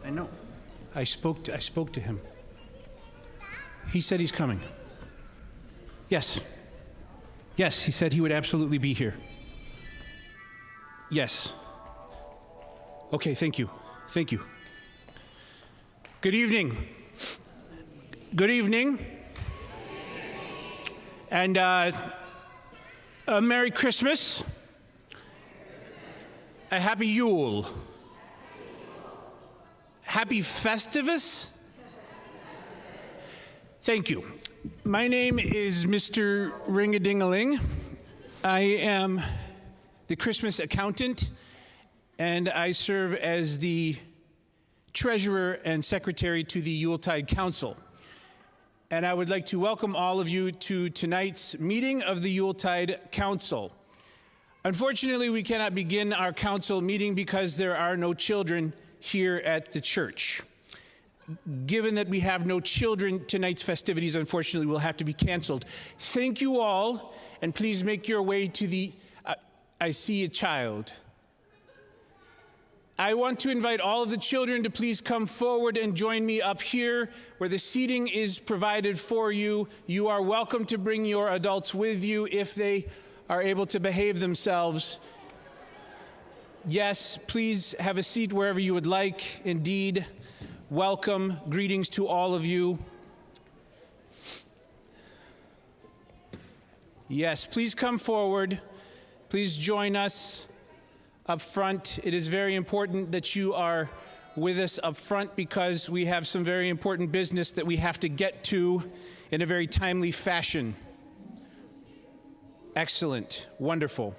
I know. I spoke to him. He said he's coming. Yes. Yes, he said he would absolutely be here. Yes. Okay, thank you. Thank you. Good evening. Good evening. And a Merry Christmas. A Happy Yule. Happy Festivus. Thank you. My name is Mr. Ring-a-ding-a-ling. I am the Christmas accountant, and I serve as the treasurer and secretary to the Yuletide Council. And I would like to welcome all of you to tonight's meeting of the Yuletide Council. Unfortunately, we cannot begin our council meeting because there are no children here at the church. Given that we have no children, tonight's festivities, unfortunately, will have to be canceled. Thank you all, and please make your way to the... I see a child. I want to invite all of the children to please come forward and join me up here where the seating is provided for you. You are welcome to bring your adults with you if they are able to behave themselves. Yes, please have a seat wherever you would like. Indeed, welcome. Greetings to all of you. Yes, please come forward. Please join us up front. It is very important that you are with us up front because we have some very important business that we have to get to in a very timely fashion. Excellent. Wonderful.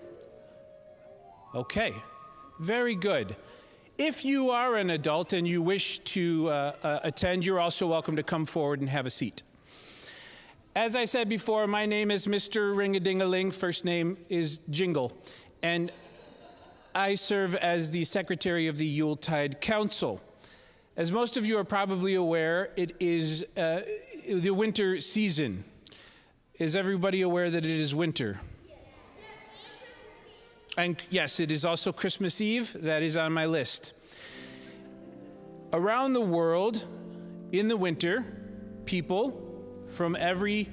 Okay. Very good. If you are an adult and you wish to attend, you're also welcome to come forward and have a seat. As I said before, my name is Mr. Ring-a-ding-a-ling. First name is Jingle. And I serve as the secretary of the Yuletide Council. As most of you are probably aware, it is the winter season. Is everybody aware that it is winter? And yes, it is also Christmas Eve. That is on my list. Around the world, in the winter, people from every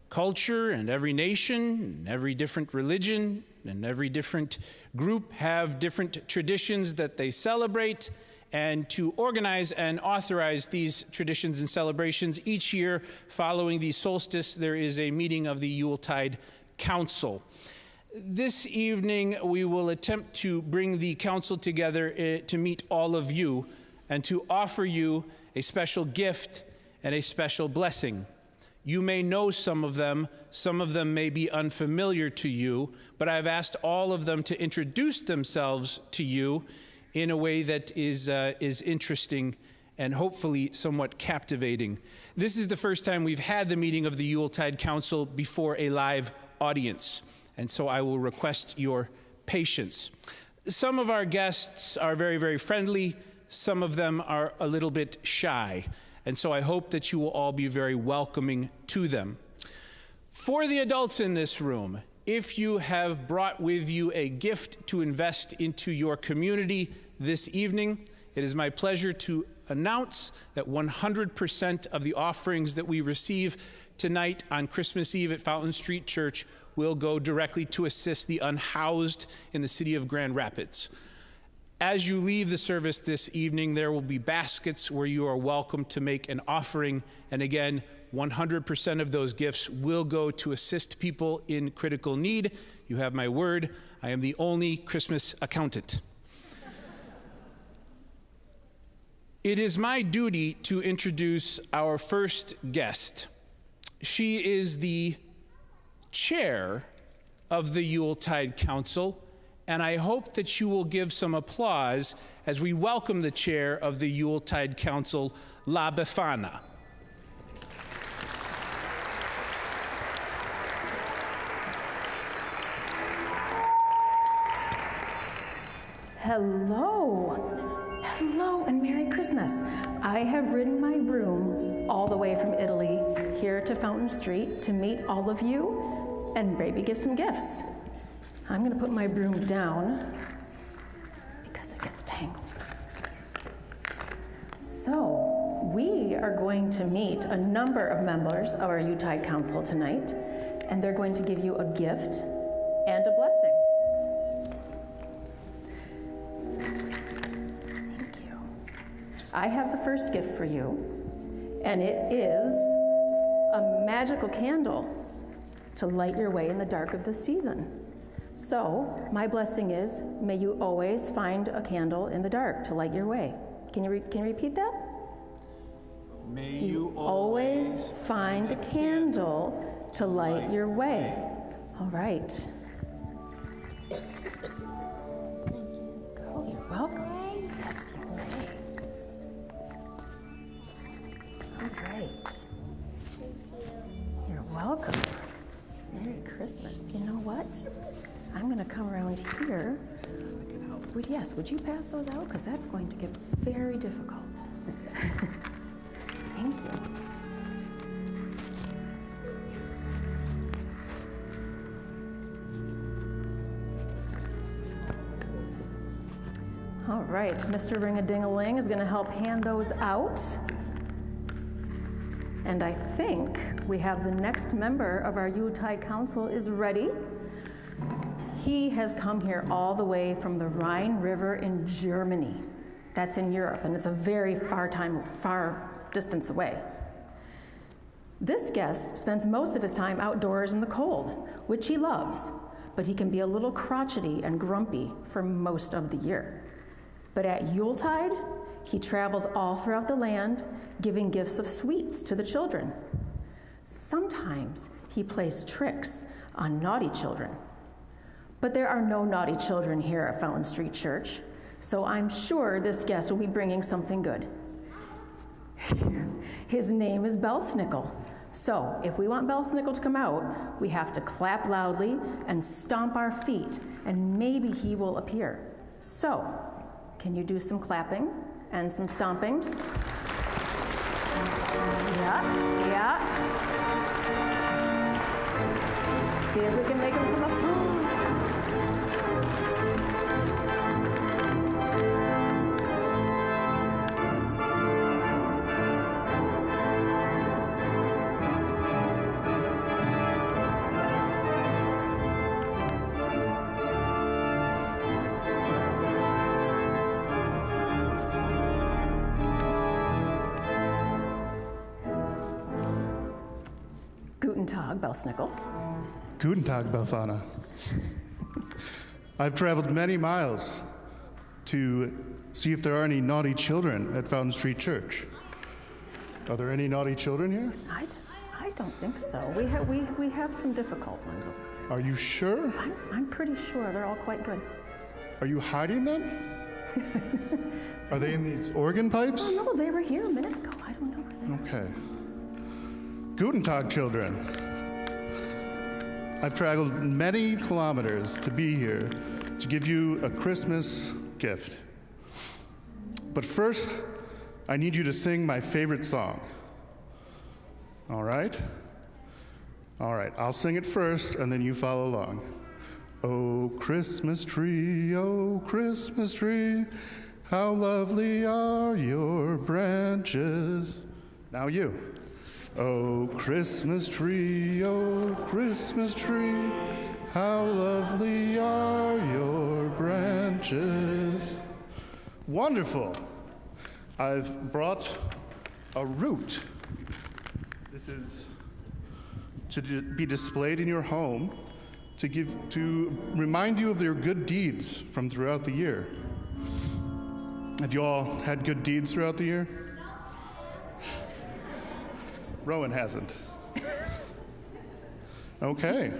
culture and every nation, and every different religion, and every different group have different traditions that they celebrate. And to organize and authorize these traditions and celebrations, each year following the solstice, there is a meeting of the Yuletide Council. This evening, we will attempt to bring the council together to meet all of you and to offer you a special gift and a special blessing. You may know some of them may be unfamiliar to you, but I've asked all of them to introduce themselves to you in a way that is interesting and hopefully somewhat captivating. This is the first time we've had the meeting of the Yuletide Council before a live audience. And so I will request your patience. Some of our guests are very, very friendly. Some of them are a little bit shy. And so I hope that you will all be very welcoming to them. For the adults in this room, if you have brought with you a gift to invest into your community this evening, it is my pleasure to announce that 100% of the offerings that we receive tonight on Christmas Eve at Fountain Street Church will go directly to assist the unhoused in the city of Grand Rapids. As you leave the service this evening, there will be baskets where you are welcome to make an offering. And again, 100% of those gifts will go to assist people in critical need. You have my word. I am the only Christmas accountant. It is my duty to introduce our first guest. She is the chair of the Yuletide Council, and I hope that you will give some applause as we welcome the chair of the Yuletide Council, La Befana. Hello. Hello and Merry Christmas. I have ridden my broom all the way from Italy here to Fountain Street to meet all of you and maybe give some gifts. I'm gonna put my broom down because it gets tangled. So, we are going to meet a number of members of our Yuletide Council tonight, and they're going to give you a gift and a blessing. Thank you. I have the first gift for you, and it is a magical candle to light your way in the dark of the season. So, my blessing is, may you always find a candle in the dark to light your way. Can you repeat that? May You always find a candle to light your way. All right. Oh, you're welcome. Yes, you may. All right. You're welcome. Merry Christmas. You know what? I'm going to come around here. Would you pass those out? Because that's going to get very difficult. Thank you. All right, Mr. Ring-a-ding-a-ling is going to help hand those out. And I think we have the next member of our Yuletide Council is ready. He has come here all the way from the Rhine River in Germany. That's in Europe, and it's a very far distance away. This guest spends most of his time outdoors in the cold, which he loves, but he can be a little crotchety and grumpy for most of the year. But at Yuletide, he travels all throughout the land, giving gifts of sweets to the children. Sometimes he plays tricks on naughty children. But there are no naughty children here at Fountain Street Church, so I'm sure this guest will be bringing something good. His name is Belsnickel. So if we want Belsnickel to come out, we have to clap loudly and stomp our feet, and maybe he will appear. So, can you do some clapping and some stomping? Yeah. See if we can make him come up. Guten Tag, Belsnickel. Guten Tag, Belfana. I've traveled many miles to see if there are any naughty children at Fountain Street Church. Are there any naughty children here? I don't think so. We have some difficult ones over there. Are you sure? I'm pretty sure they're all quite good. Are you hiding them? Are they in these organ pipes? Oh no, they were here a minute ago. I don't know. Okay. Guten Tag, children. I've traveled many kilometers to be here to give you a Christmas gift. But first, I need you to sing my favorite song. All right? All right, I'll sing it first, and then you follow along. Oh, Christmas tree, how lovely are your branches. Now you. Oh, Christmas tree, how lovely are your branches. Wonderful. I've brought a root. This is to be displayed in your home to remind you of your good deeds from throughout the year. Have you all had good deeds throughout the year? Rowan hasn't. Okay.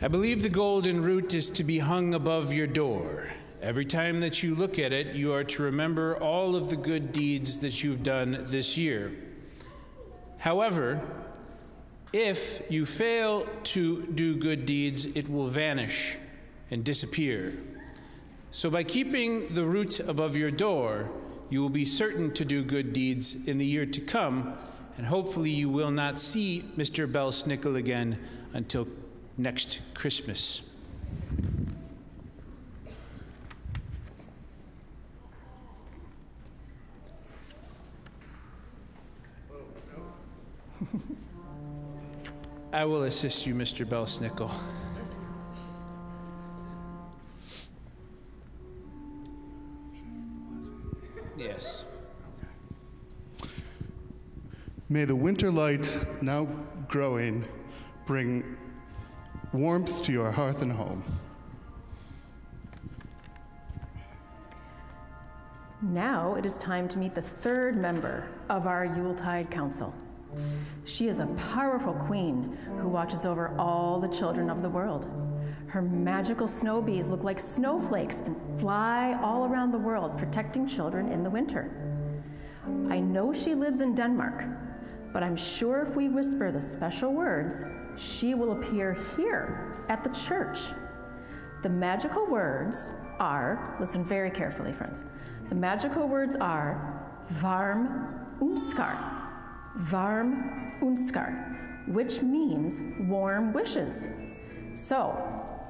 I believe the golden root is to be hung above your door. Every time that you look at it, you are to remember all of the good deeds that you've done this year. However, if you fail to do good deeds, it will vanish and disappear. So by keeping the root above your door, you will be certain to do good deeds in the year to come, and hopefully you will not see Mr. Belsnickel again until next Christmas. I will assist you, Mr. Belsnickel. Yes. May the winter light, now growing, bring warmth to your hearth and home. Now it is time to meet the third member of our Yuletide Council. She is a powerful queen who watches over all the children of the world. Her magical snow bees look like snowflakes and fly all around the world, protecting children in the winter. I know she lives in Denmark, but I'm sure if we whisper the special words, she will appear here at the church. The magical words are, listen very carefully, friends. The magical words are varm unskar. Varm unskar, which means warm wishes. So,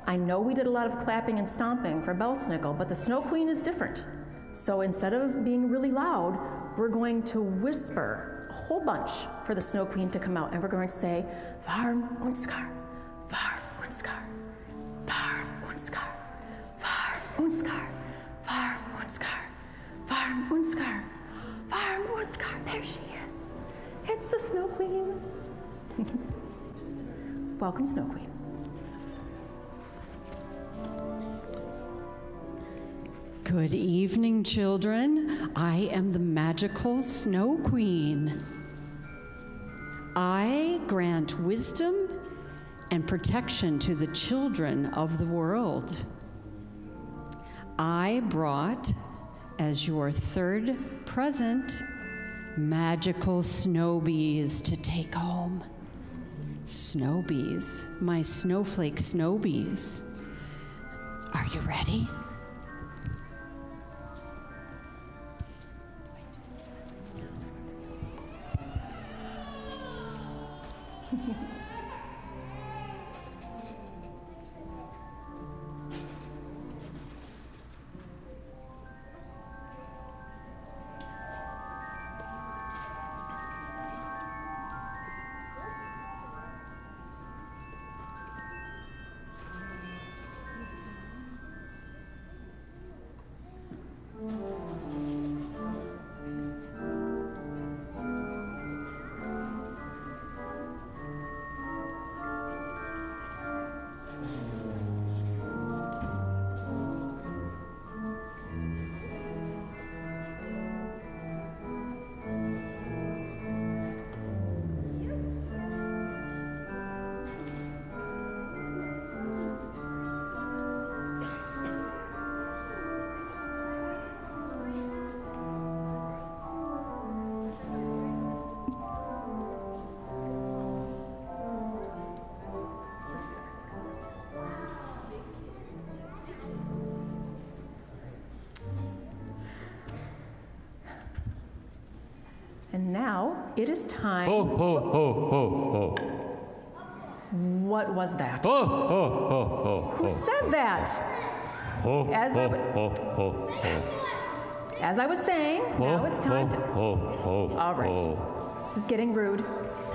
I know we did a lot of clapping and stomping for Belsnickel, but the Snow Queen is different. So instead of being really loud, we're going to whisper a whole bunch for the Snow Queen to come out, and we're going to say, varm unskar, varm unskar, varm unskar, varm unskar, varm unskar, varm unskar, varm unskar. There she is. It's the Snow Queen. Welcome, Snow Queen. Good evening, children. I am the magical Snow Queen. I grant wisdom and protection to the children of the world. I brought, as your third present, magical snow bees to take home. Snow bees, my snowflake snow bees. Are you ready? And now it is time. Ho, ho, ho, ho, ho. What was that? Ho, ho, ho, ho, Who ho. said that? Ho, As I ho, w- ho, ho, ho. As I was saying, now it's time to. Ho, ho, All right. ho. This is getting rude.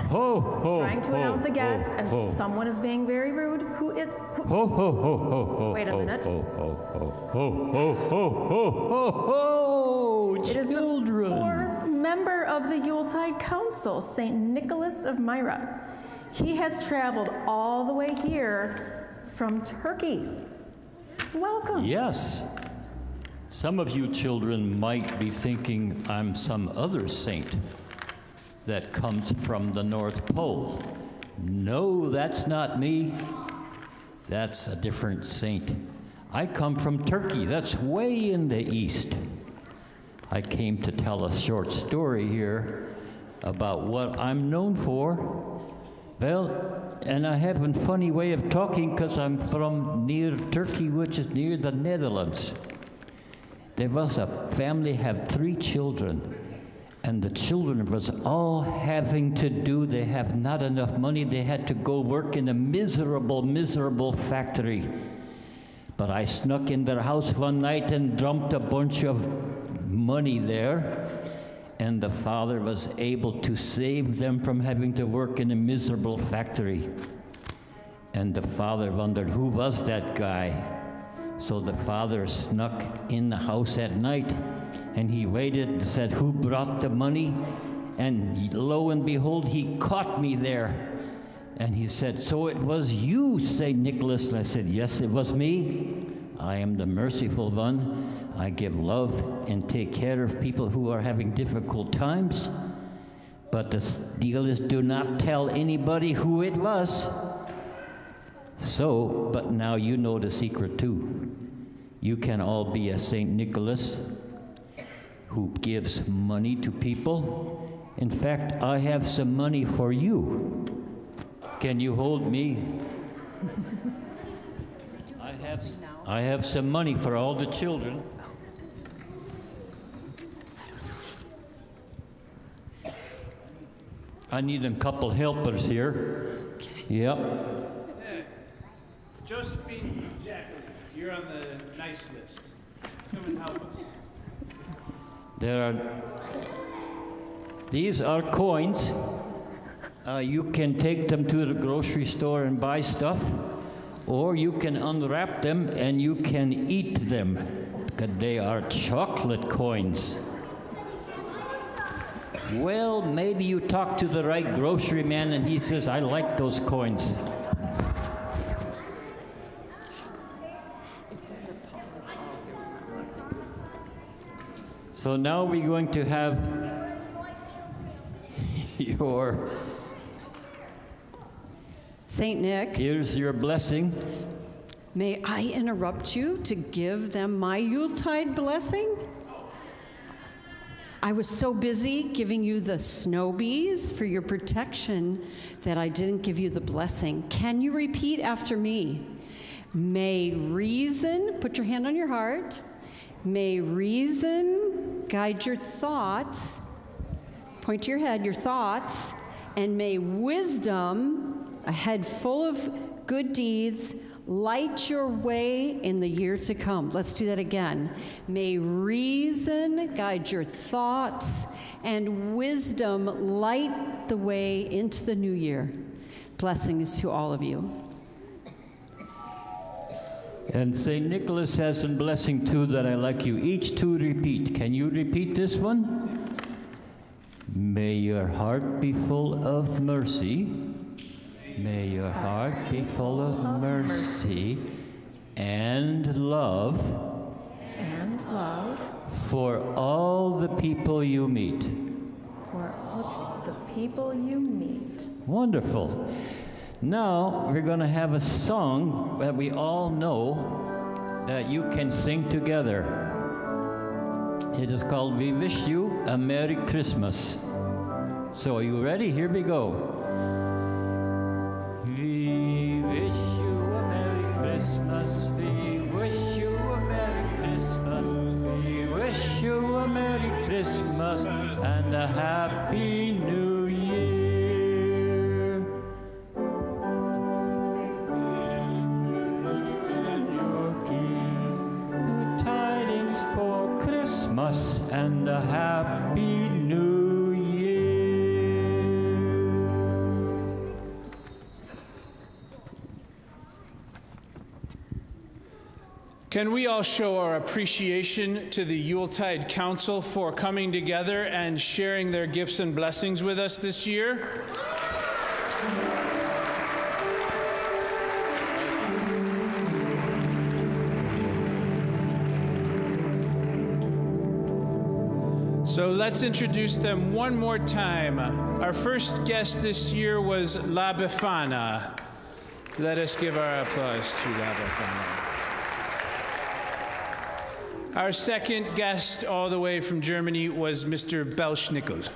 Ho, ho, Trying to ho, announce a guest, ho, and ho. someone is being very rude. Who is? Who? Ho, ho, ho, ho, ho. Wait a minute. Ho, ho, ho, ho, ho, ho, ho, ho, ho. It is the Children. fourth member of the Yuletide Council, St. Nicholas of Myra. He has traveled all the way here from Turkey. Welcome. Yes. Some of you children might be thinking I'm some other saint that comes from the North Pole. No, that's not me. That's a different saint. I come from Turkey. That's way in the east. I came to tell a short story here about what I'm known for. Well, and I have a funny way of talking because I'm from near Turkey, which is near the Netherlands. There was a family had 3 children, And the children was all having to do, they have not enough money, they had to go work in a miserable, miserable factory. But I snuck in their house one night and dumped a bunch of money there, and the father was able to save them from having to work in a miserable factory. And the father wondered, who was that guy? So the father snuck in the house at night, and he waited and said, who brought the money? And lo and behold, he caught me there. And he said, so it was you, St. Nicholas? And I said, yes, it was me. I am the merciful one. I give love and take care of people who are having difficult times. But the deal is, do not tell anybody who it was. So, but now you know the secret too. You can all be a St. Nicholas who gives money to people. In fact, I have some money for you. Can you hold me? I have some money for all the children. I need a couple helpers here. Yep. Josephine Jacqueline, you're on the nice list. Come and help us. These are coins. You can take them to the grocery store and buy stuff, or you can unwrap them and you can eat them, because they are chocolate coins. Well, maybe you talk to the right grocery man and he says, I like those coins. So now we're going to have your... St. Nick, Here's your blessing. may I interrupt you to give them my Yuletide blessing? I was so busy giving you the snow bees for your protection that I didn't give you the blessing. Can you repeat after me? May reason, put your hand on your heart, may reason guide your thoughts, point to your head, your thoughts, and may wisdom, a head full of good deeds, light your way in the year to come. Let's do that again. May reason guide your thoughts, and wisdom light the way into the new year. Blessings to all of you. And St. Nicholas has some blessing too that I like you each to repeat. Can you repeat this one? May your heart be full of mercy. May your heart be full of mercy and love for all the people you meet. For all the people you meet. Wonderful. Now we're going to have a song that we all know that you can sing together. It is called We Wish You a Merry Christmas. So are you ready? Here we go. We wish you a Merry Christmas. We wish you a Merry Christmas. We wish you a Merry Christmas and a Happy New Year. And your good tidings for Christmas and a Happy New Year. Can we all show our appreciation to the Yuletide Council for coming together and sharing their gifts and blessings with us this year? So let's introduce them one more time. Our first guest this year was La Befana. Let us give our applause to La Befana. Our second guest all the way from Germany was Mr. Belschnickel.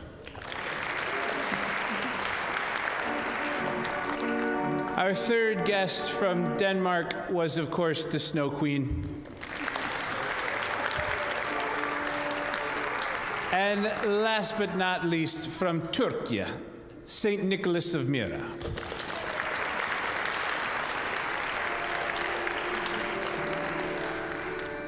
Our third guest from Denmark was, of course, the Snow Queen. And last but not least, from Turkey, St. Nicholas of Myra.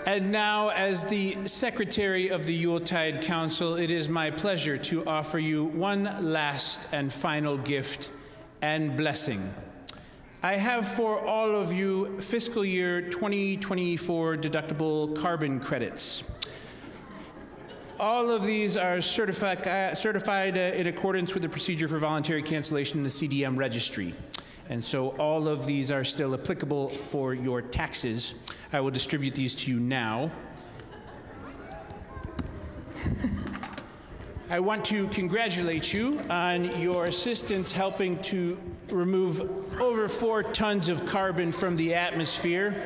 And now, as the Secretary of the Yuletide Council, it is my pleasure to offer you one last and final gift and blessing. I have for all of you fiscal year 2024 deductible carbon credits. All of these are certified in accordance with the procedure for voluntary cancellation in the CDM registry. And so all of these are still applicable for your taxes. I will distribute these to you now. I want to congratulate you on your assistance helping to remove over 4 tons of carbon from the atmosphere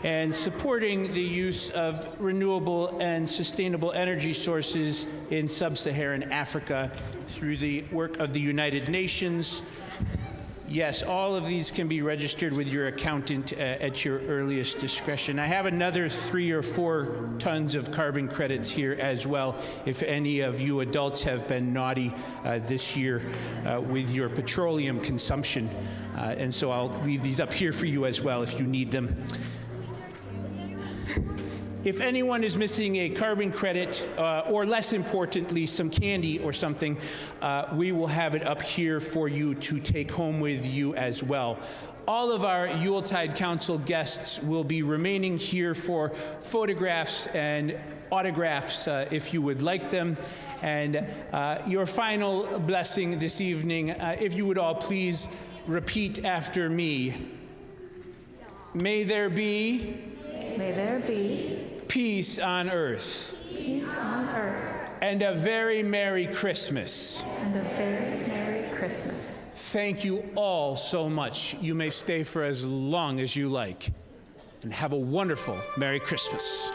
and supporting the use of renewable and sustainable energy sources in sub-Saharan Africa through the work of the United Nations. Yes, all of these can be registered with your accountant at your earliest discretion. I have another 3 or 4 tons of carbon credits here as well, if any of you adults have been naughty this year with your petroleum consumption. And so I'll leave these up here for you as well if you need them. If anyone is missing a carbon credit, or less importantly, some candy or something, we will have it up here for you to take home with you as well. All of our Yuletide Council guests will be remaining here for photographs and autographs if you would like them. And your final blessing this evening, if you would all please repeat after me. May there be peace on earth. Peace on earth. And a very Merry Christmas. And a very Merry Christmas. Thank you all so much. You may stay for as long as you like. And have a wonderful Merry Christmas.